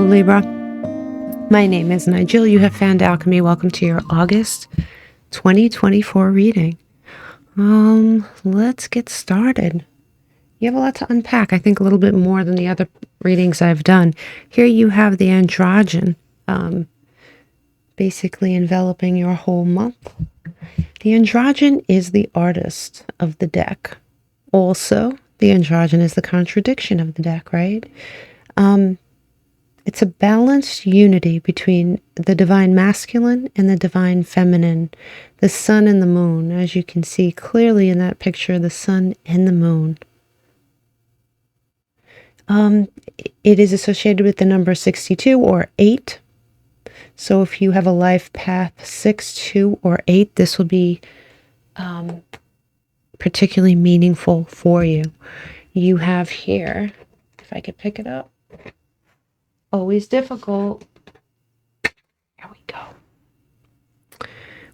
Libra. My name is Nigel. You have found Alchemy. Welcome to your August 2024 reading. Let's get started. You have a lot to unpack. I think a little bit more than the other readings I've done. Here you have the androgen, basically enveloping your whole month. The androgen is the artist of the deck. Also, the androgen is the contradiction of the deck, right? It's a balanced unity between the divine masculine and the divine feminine, the sun and the moon. As you can see clearly in that picture, the sun and the moon. It is associated with the number 62 or 8. So if you have a life path 6, 2, or 8, this will be particularly meaningful for you. You have here, if I could pick it up, always difficult. There we go.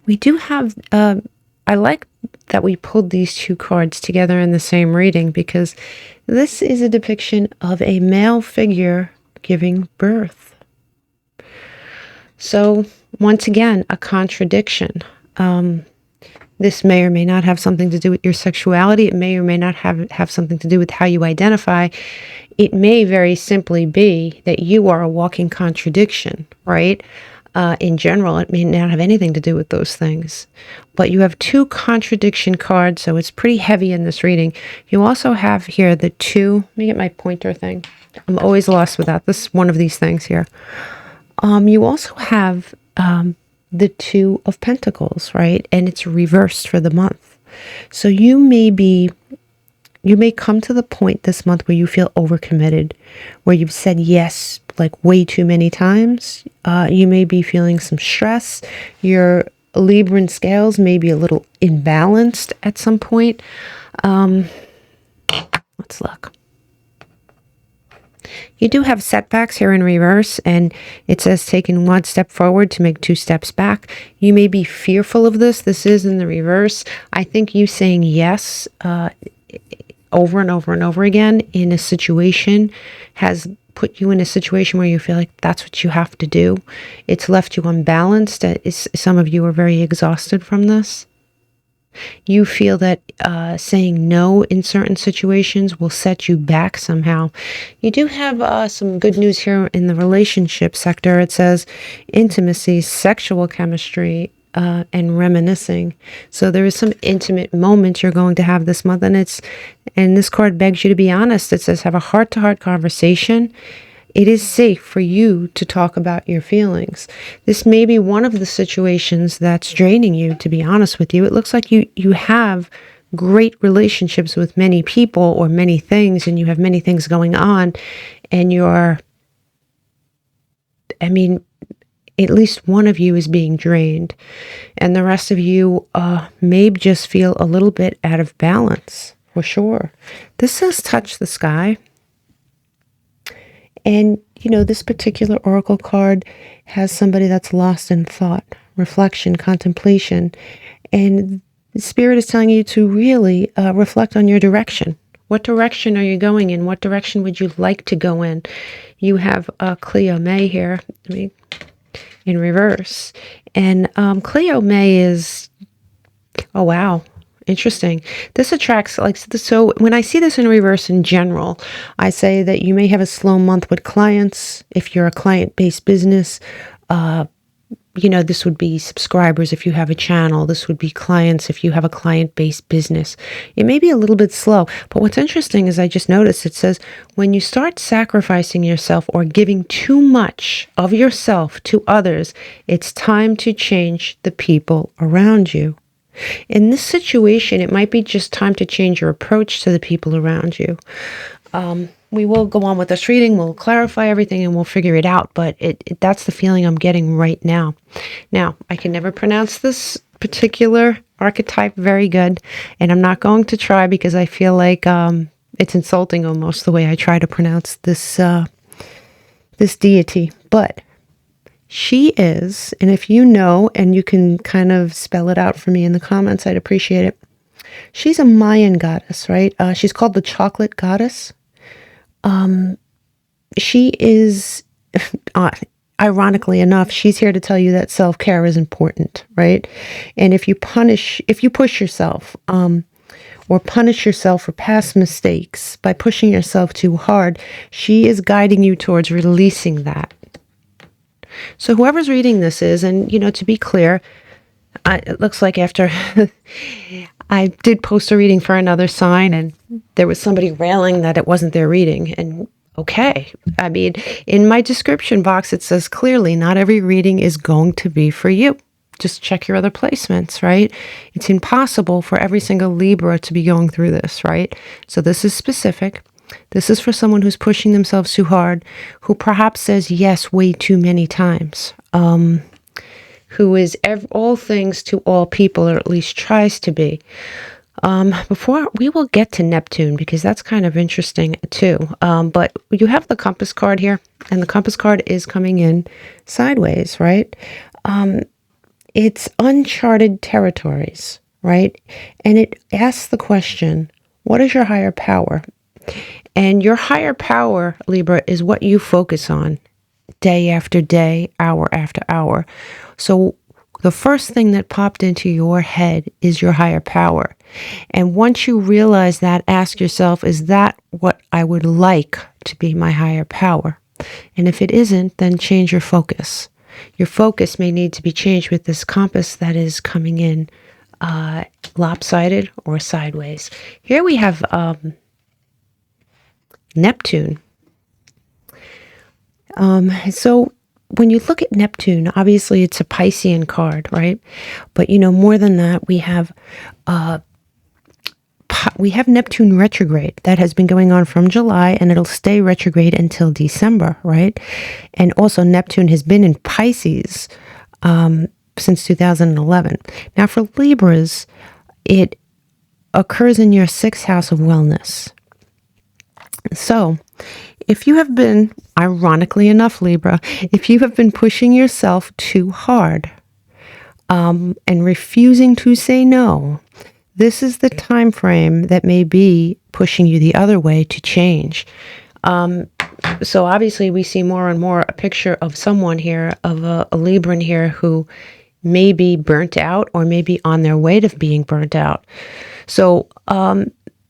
We do have, I like that we pulled these two cards together in the same reading because this is a depiction of a male figure giving birth. So once again, a contradiction. This may or may not have something to do with your sexuality. It may or may not have something to do with how you identify. It may very simply be that you are a walking contradiction, right? In general, it may not have anything to do with those things. But you have two contradiction cards, so it's pretty heavy in this reading. You also have here the two, let me get my pointer thing. I'm always lost without this one of these things here. You also have the Two of Pentacles, right? And it's reversed for the month. So you may come to the point this month where you feel overcommitted, where you've said yes like way too many times. You may be feeling some stress. Your Libran scales may be a little imbalanced at some point. Let's look. You do have setbacks here in reverse, and it says taking one step forward to make two steps back. You may be fearful of this. This is in the reverse. I think you saying yes over and over and over again in a situation has put you in a situation where you feel like that's what you have to do. It's left you unbalanced. Some of you are very exhausted from this. You feel that saying no in certain situations will set you back somehow. You do have some good news here in the relationship sector. It says intimacy, sexual chemistry, and reminiscing. So there is some intimate moment you're going to have this month, and this card begs you to be honest. It says have a heart-to-heart conversation. It is safe for you to talk about your feelings. This may be one of the situations that's draining you, to be honest with you. It looks like you have great relationships with many people or many things, and you have many things going on, and at least one of you is being drained, and the rest of you may just feel a little bit out of balance, for sure. This says touch the sky. And, this particular oracle card has somebody that's lost in thought, reflection, contemplation. And the spirit is telling you to really reflect on your direction. What direction are you going in? What direction would you like to go in? You have ÄLKÖMԻ here in reverse. And ÄLKÖMИ is, oh, wow. Interesting. This attracts, so when I see this in reverse in general, I say that you may have a slow month with clients. If you're a client-based business, this would be subscribers if you have a channel. This would be clients if you have a client-based business. It may be a little bit slow, but what's interesting is I just noticed it says when you start sacrificing yourself or giving too much of yourself to others, it's time to change the people around you. In this situation, it might be just time to change your approach to the people around you. We will go on with this reading. We'll clarify everything and we'll figure it out. But that's the feeling I'm getting right now. Now, I can never pronounce this particular archetype very good. And I'm not going to try because I feel like it's insulting almost the way I try to pronounce this deity. But she is, and if you know, and you can kind of spell it out for me in the comments, I'd appreciate it. She's a Mayan goddess, right? She's called the chocolate goddess. She is ironically enough, she's here to tell you that self-care is important, right? And if you push yourself, or punish yourself for past mistakes by pushing yourself too hard, she is guiding you towards releasing that. So whoever's reading this is, and to be clear, it looks like after I did post a reading for another sign, and there was somebody railing that it wasn't their reading. And okay, I mean, in my description box, it says clearly, not every reading is going to be for you. Just check your other placements, right? It's impossible for every single Libra to be going through this, right? So this is specific. This is for someone who's pushing themselves too hard, who perhaps says yes way too many times, who is all things to all people, or at least tries to be. Before we will get to Neptune, because that's kind of interesting too. But you have the compass card here, and the compass card is coming in sideways, right? It's uncharted territories, right? And it asks the question, what is your higher power? And your higher power, Libra, is what you focus on day after day, hour after hour. So the first thing that popped into your head is your higher power. And once you realize that, ask yourself, is that what I would like to be my higher power? And if it isn't, then change your focus. Your focus may need to be changed with this compass that is coming in lopsided or sideways. Here we have Neptune. So when you look at Neptune, obviously it's a Piscean card, right? But more than that, we have Neptune retrograde that has been going on from July, and it'll stay retrograde until December, right? And also Neptune has been in Pisces since 2011. Now for Libras, it occurs in your 6th house of wellness. So if you have been, ironically enough, Libra, if you have been pushing yourself too hard and refusing to say no, this is the time frame that may be pushing you the other way to change. So obviously we see more and more a picture of someone here, of a Libran here, who may be burnt out or may be on their way to being burnt out. So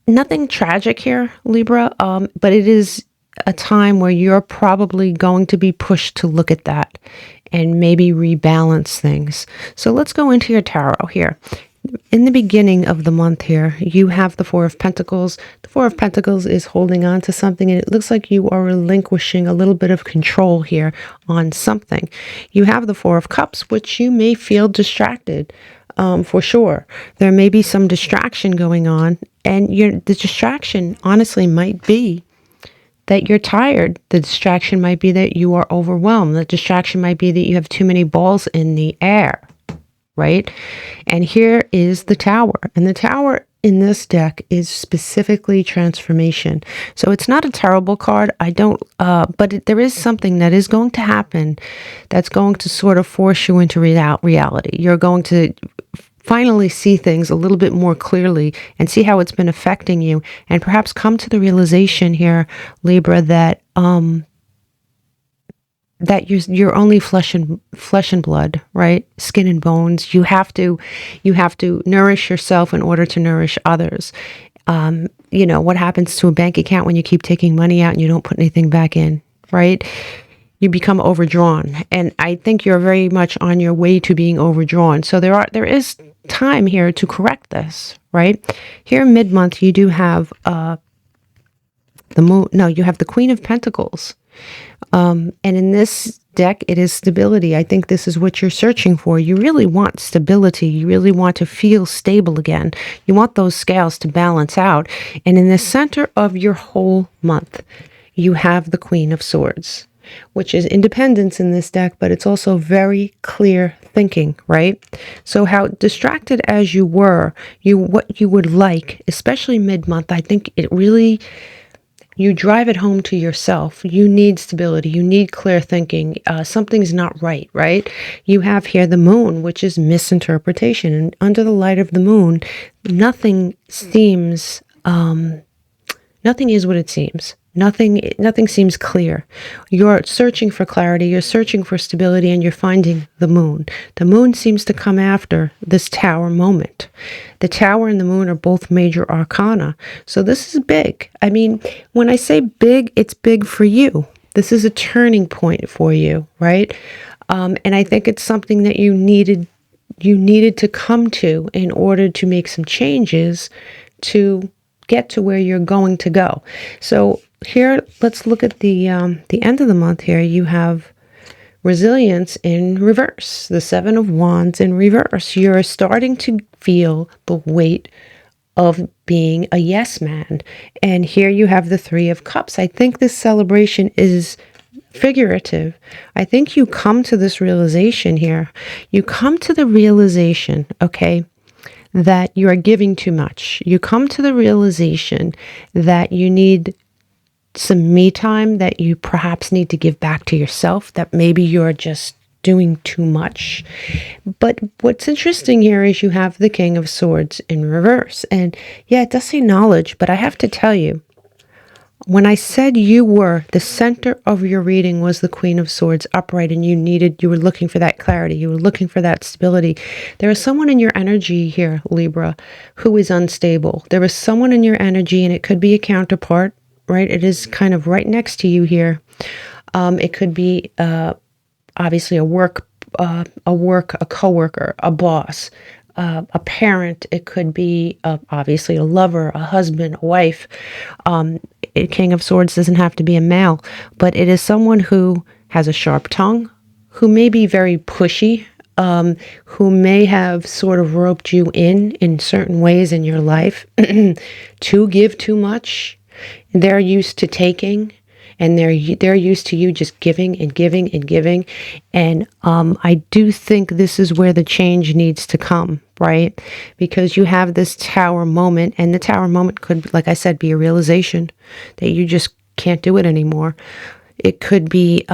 nothing tragic here, Libra, but it is a time where you're probably going to be pushed to look at that and maybe rebalance things. So let's go into your tarot here. In the beginning of the month here, you have the Four of Pentacles. The Four of Pentacles is holding on to something, and it looks like you are relinquishing a little bit of control here on something. You have the Four of Cups, which you may feel distracted, for sure. There may be some distraction going on, and the distraction honestly might be that you're tired. The distraction might be that you are overwhelmed. The distraction might be that you have too many balls in the air, right? And here is the Tower. And the Tower in this deck is specifically transformation. So it's not a terrible card. But there is something that is going to happen that's going to sort of force you into reality. You're going to finally see things a little bit more clearly and see how it's been affecting you, and perhaps come to the realization here, Libra, that you're only flesh and blood, right? Skin and bones. You have to nourish yourself in order to nourish others. What happens to a bank account when you keep taking money out and you don't put anything back in, right? You become overdrawn. And I think you're very much on your way to being overdrawn. So there is time here to correct this, right? Here mid-month, you do have the moon. No, you have the Queen of Pentacles. And in this deck, it is stability. I think this is what you're searching for. You really want stability. You really want to feel stable again. You want those scales to balance out. And in the center of your whole month, you have the Queen of Swords, which is independence in this deck, but it's also very clear thinking, right? So how distracted as you were, what you would like, especially mid-month, I think it really, you drive it home to yourself. You need stability. You need clear thinking. Something's not right, right? You have here the moon, which is misinterpretation. And under the light of the moon, nothing is what it seems. Nothing seems clear. You're searching for clarity, you're searching for stability, and you're finding the moon. The moon seems to come after this tower moment. The tower and the moon are both major arcana. So this is big. I mean, when I say big, it's big for you. This is a turning point for you, right? And I think it's something that you needed to come to in order to make some changes to get to where you're going to go. So here, let's look at the end of the month here. You have resilience in reverse, the Seven of Wands in reverse. You're starting to feel the weight of being a yes man. And here you have the Three of Cups. I think this celebration is figurative. I think you come to this realization here. You come to the realization, okay, that you are giving too much. You come to the realization that you need some me time, that you perhaps need to give back to yourself, that maybe you're just doing too much. But what's interesting here is you have the King of Swords in reverse. And yeah, it does say knowledge, but I have to tell you, when I said you were, the center of your reading was the Queen of Swords upright, and you were looking for that clarity, you were looking for that stability. There is someone in your energy here, Libra, who is unstable. There is someone in your energy, and it could be a counterpart, right? It is kind of right next to you here. It could be obviously a coworker, a boss, a parent. It could be obviously a lover, a husband, a wife. King of Swords doesn't have to be a male, but it is someone who has a sharp tongue, who may be very pushy, who may have sort of roped you in certain ways in your life to give too much. They're used to taking, and they're used to you just giving and giving and giving. And I do think this is where the change needs to come, right? Because you have this tower moment, and the tower moment could, like I said, be a realization that you just can't do it anymore. It could be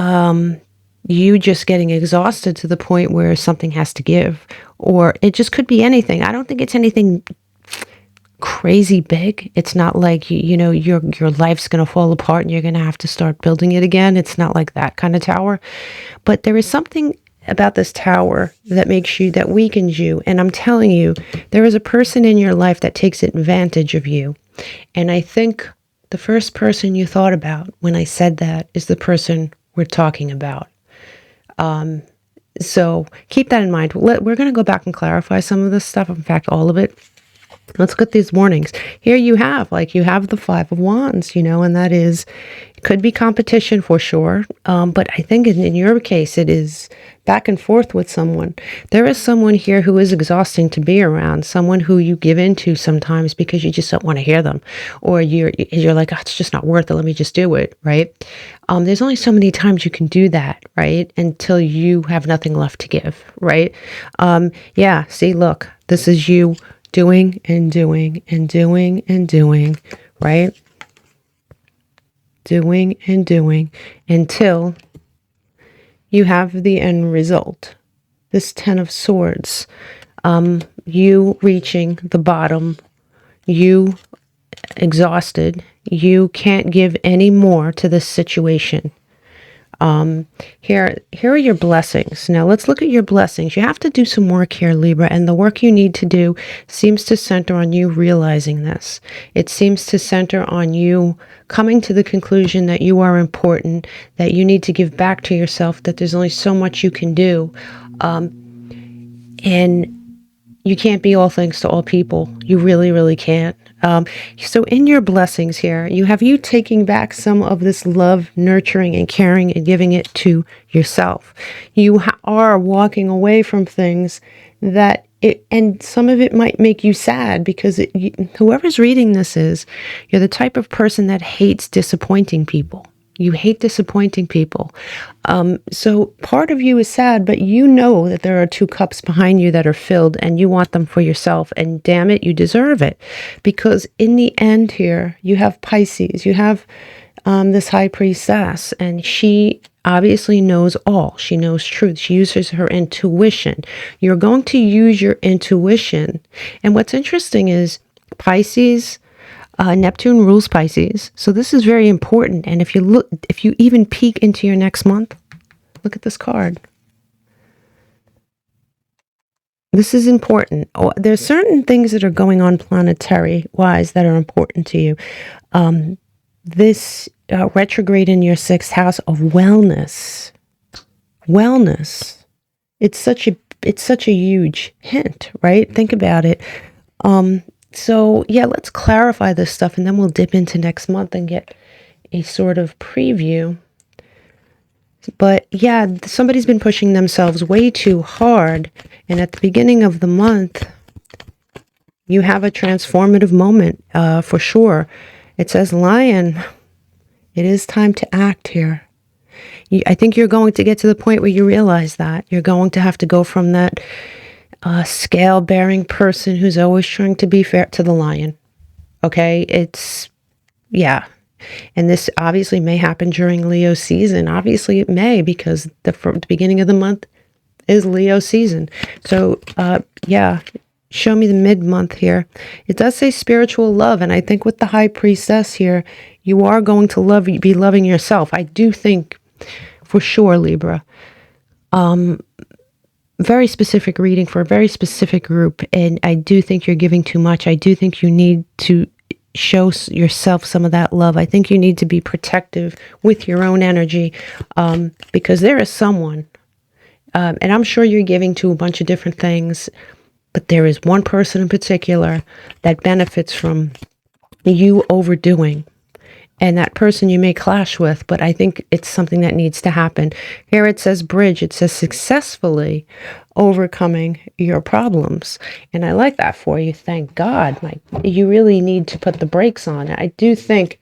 you just getting exhausted to the point where something has to give, or it just could be anything. I don't think it's anything crazy big. It's not like your life's going to fall apart and you're going to have to start building it again. It's not like that kind of tower. But there is something about this tower that weakens you. And I'm telling you, there is a person in your life that takes advantage of you. And I think the first person you thought about when I said that is the person we're talking about. So keep that in mind. We're going to go back and clarify some of this stuff. In fact, all of it. Let's get these warnings. Here you have the Five of Wands, and that is, it could be competition for sure. But I think in your case, it is back and forth with someone. There is someone here who is exhausting to be around, someone who you give into sometimes because you just don't want to hear them. Or you're like, oh, it's just not worth it. Let me just do it, right? There's only so many times you can do that, right? Until you have nothing left to give, right? Yeah, see, look, this is you doing and doing and doing and doing, right? Doing and doing until you have the end result. This Ten of Swords, you reaching the bottom, you exhausted, you can't give any more to this situation. Here are your blessings. Now let's look at your blessings. You have to do some work here, Libra, and the work you need to do seems to center on you realizing this. It seems to center on you coming to the conclusion that you are important, that you need to give back to yourself, that there's only so much you can do. And you can't be all things to all people. You really, really can't. So in your blessings here, you have you taking back some of this love, nurturing and caring and giving it to yourself. You are walking away from things that and some of it might make you sad because whoever's reading this you're the type of person that hates disappointing people. You hate disappointing people. So part of you is sad, but you know that there are two cups behind you that are filled and you want them for yourself. And damn it, you deserve it. Because in the end here, you have Pisces. You have this high priestess, and she obviously knows all. She knows truth. She uses her intuition. You're going to use your intuition. And what's interesting is Pisces, Neptune rules Pisces, so this is very important. And if you even peek into your next month, look at this card. This is important. There's certain things that are going on planetary-wise that are important to you. This retrograde in your 6th house of wellness. Wellness. It's such a huge hint, right? Think about it. So yeah, let's clarify this stuff, and then we'll dip into next month and get a sort of preview. But yeah, somebody's been pushing themselves way too hard, and at the beginning of the month, you have a transformative moment for sure. It says, Lion, it is time to act here. I think you're going to get to the point where you realize that. You're going to have to go from that scale-bearing person who's always trying to be fair to the Lion. Okay? Yeah. And this obviously may happen during Leo season. Obviously it may, because the beginning of the month is Leo season. So, yeah, show me the mid-month here. It does say spiritual love, and I think with the High Priestess here, you are going to be loving yourself. I do think, for sure, Libra. Very specific reading for a very specific group, and I do think you're giving too much. I do think you need to show yourself some of that love. I think you need to be protective with your own energy, because there is someone, and I'm sure you're giving to a bunch of different things, but there is one person in particular that benefits from you overdoing. And that person you may clash with, but I think it's something that needs to happen. Here it says bridge. It says successfully overcoming your problems. And I like that for you. Thank God. You really need to put the brakes on. I do think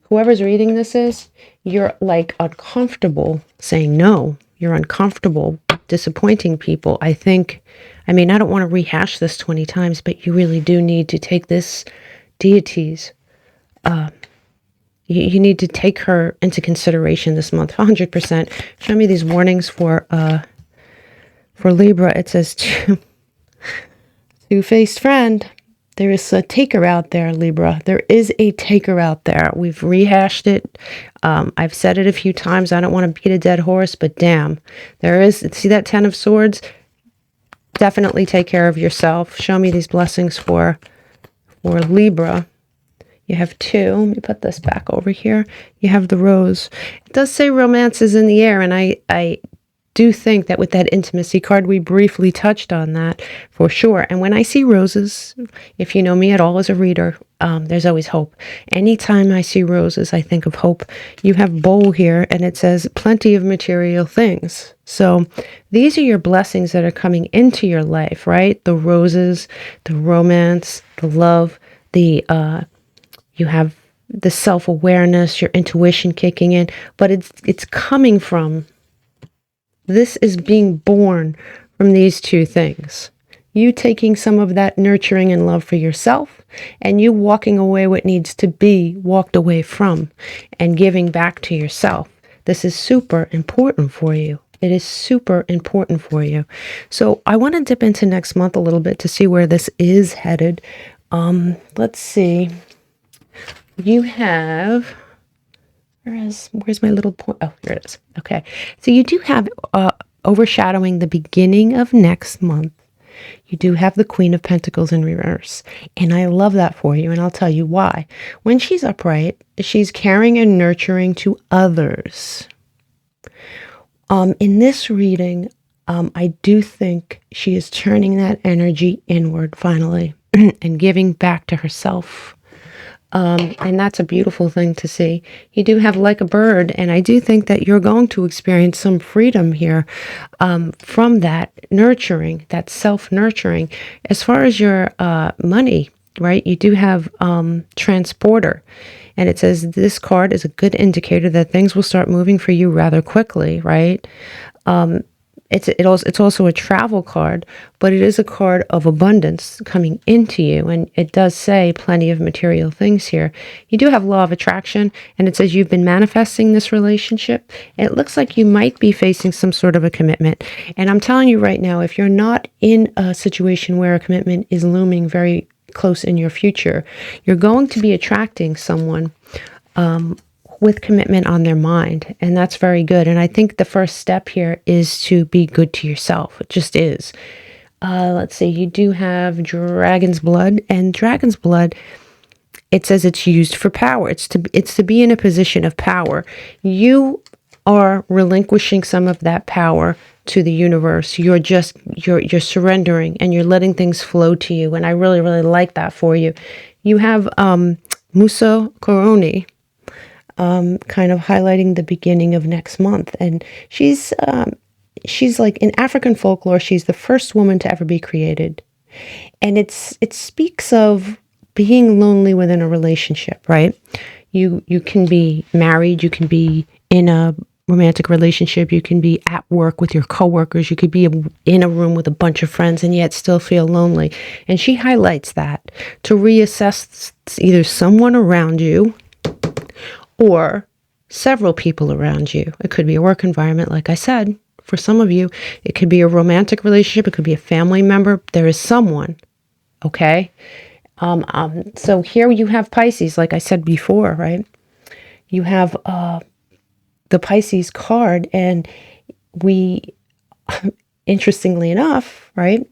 whoever's reading this you're like uncomfortable saying no. You're uncomfortable disappointing people. I don't want to rehash this 20 times, but you really do need to take this deities, you need to take her into consideration this month, 100%. Show me these warnings for Libra. It says two-faced friend. There is a taker out there, Libra. There is a taker out there. We've rehashed it. I've said it a few times. I don't want to beat a dead horse, but damn, there is. See that 10 of Swords? Definitely take care of yourself. Show me these blessings for Libra. You have 2. Let me put this back over here. You have the Rose. It does say romance is in the air, and I do think that with that intimacy card, we briefly touched on that for sure. And when I see roses, if you know me at all as a reader, there's always hope. Anytime I see roses, I think of hope. You have bowl here, and it says plenty of material things. So these are your blessings that are coming into your life, right? The roses, the romance, the love, you have the self-awareness, your intuition kicking in, but it's coming from, this is being born from these 2 things. You taking some of that nurturing and love for yourself, and you walking away what needs to be walked away from and giving back to yourself. This is super important for you. It is super important for you. So I want to dip into next month a little bit to see where this is headed. Let's see. You have, where's my little point? Oh, here it is. Okay. So you do have overshadowing the beginning of next month. You do have the Queen of Pentacles in reverse. And I love that for you. And I'll tell you why. When she's upright, she's caring and nurturing to others. In this reading, I do think she is turning that energy inward finally and giving back to herself. And that's a beautiful thing to see. You do have like a bird, and I do think that you're going to experience some freedom here from that nurturing, that self-nurturing. As far as your money, right, you do have transporter, and it says this card is a good indicator that things will start moving for you rather quickly, right? It's also a travel card, but it is a card of abundance coming into you. And it does say plenty of material things here. You do have law of attraction, and it says you've been manifesting this relationship. It looks like you might be facing some sort of a commitment. And I'm telling you right now, if you're not in a situation where a commitment is looming very close in your future, you're going to be attracting someone with commitment on their mind. And that's very good. And I think the first step here is to be good to yourself. It just is. Let's see, you do have dragon's blood, and dragon's blood, it says it's used for power. It's to be in a position of power. You are relinquishing some of that power to the universe. You're surrendering, and you're letting things flow to you. And I really, really like that for you. You have Muso Koroni, kind of highlighting the beginning of next month. And she's like, in African folklore, she's the first woman to ever be created. And it speaks of being lonely within a relationship, right? You can be married, you can be in a romantic relationship, you can be at work with your coworkers, you could be in a room with a bunch of friends and yet still feel lonely. And she highlights that to reassess either someone around you or several people around you. It could be a work environment, like I said. For some of you, it could be a romantic relationship, it could be a family member. There is someone, okay? So here you have Pisces, like I said before, right? You have the Pisces card, and we, interestingly enough, right,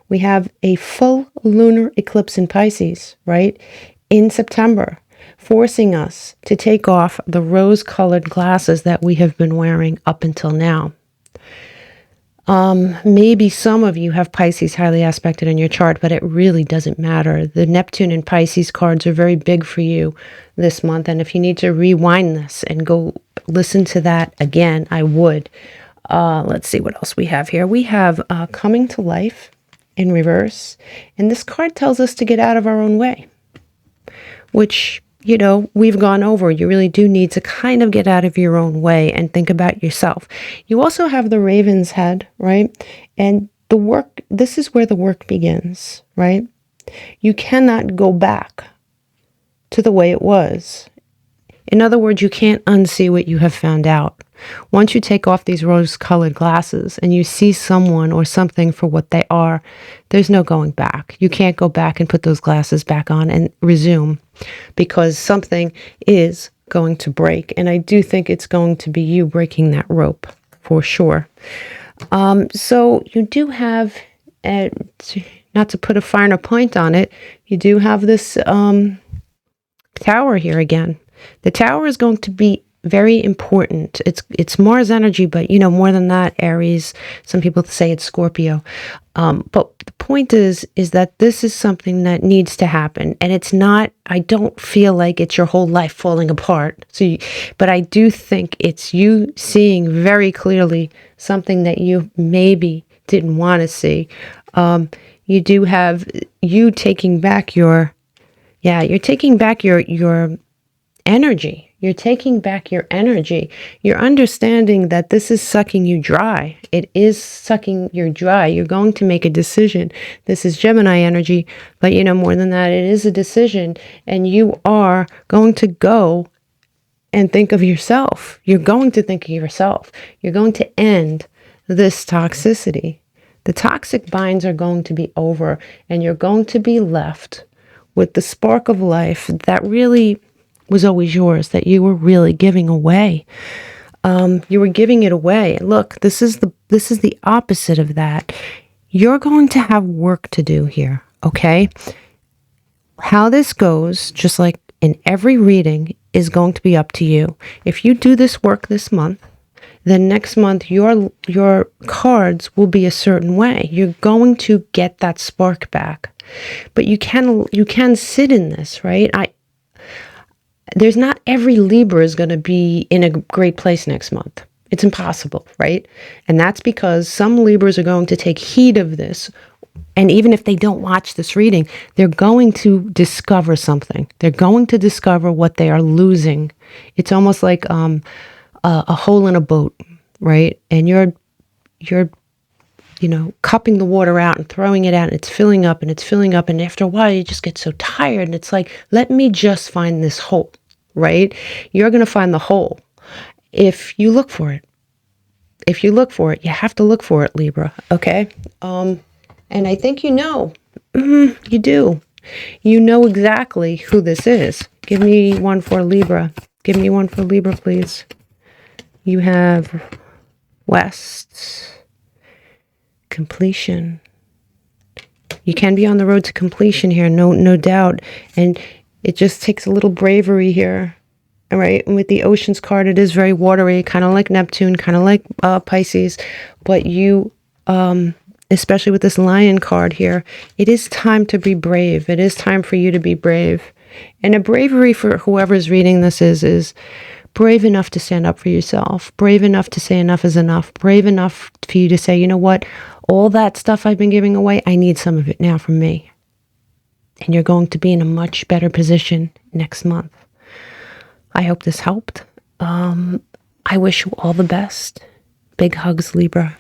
we have a full lunar eclipse in Pisces, right, in September, forcing us to take off the rose-colored glasses that we have been wearing up until now. Maybe some of you have Pisces highly aspected in your chart, but it really doesn't matter. The Neptune and Pisces cards are very big for you this month. And if you need to rewind this and go listen to that again, I would. Let's see what else we have here. We have Coming to Life in reverse. And this card tells us to get out of our own way, which, you know, we've gone over. You really do need to kind of get out of your own way and think about yourself. You also have the Raven's head, right? And the work, this is where the work begins, right? You cannot go back to the way it was. In other words, you can't unsee what you have found out. Once you take off these rose-colored glasses and you see someone or something for what they are, there's no going back. You can't go back and put those glasses back on and resume, because something is going to break. And I do think it's going to be you breaking that rope for sure. So you do have, not to put a finer point on it, you do have this tower here again. The tower is going to be very important. It's Mars energy, but you know, more than that, Aries. Some people say it's Scorpio. But the point is that this is something that needs to happen, and it's not. I don't feel like it's your whole life falling apart. But I do think it's you seeing very clearly something that you maybe didn't want to see. You do have you taking back your, you're taking back your energy. You're taking back your energy. You're understanding that this is sucking you dry. It is sucking you dry. You're going to make a decision. This is Gemini energy, but you know, more than that, it is a decision, and you are going to go and think of yourself. You're going to think of yourself. You're going to end this toxicity. The toxic binds are going to be over, and you're going to be left with the spark of life that really was always yours, that you were really giving away. You were giving it away. And look, this is the opposite of that. You're going to have work to do here, okay? How this goes, just like in every reading, is going to be up to you. If you do this work this month, then next month your cards will be a certain way. You're going to get that spark back. But you can sit in this, right? There's not every Libra is going to be in a great place next month. It's impossible, right? And that's because some Libras are going to take heed of this. And even if they don't watch this reading, they're going to discover something. They're going to discover what they are losing. It's almost like a hole in a boat, right? And you're cupping the water out and throwing it out, and it's filling up and it's filling up. And after a while, you just get so tired. And it's like, let me just find this hole, right? You're going to find the hole if you look for it. If you look for it, you have to look for it, Libra, okay? And I think you know. You do. You know exactly who this is. Give me one for Libra. Give me one for Libra, please. You have West. Completion. You can be on the road to completion here, no doubt. And it just takes a little bravery here. All right. And with the Oceans card, it is very watery, kind of like Neptune, kind of like Pisces. But you, especially with this Lion card here, it is time to be brave. It is time for you to be brave. And a bravery for whoever's reading this is brave enough to stand up for yourself, brave enough to say enough is enough, brave enough for you to say, you know what, all that stuff I've been giving away, I need some of it now from me. And you're going to be in a much better position next month. I hope this helped. I wish you all the best. Big hugs, Libra.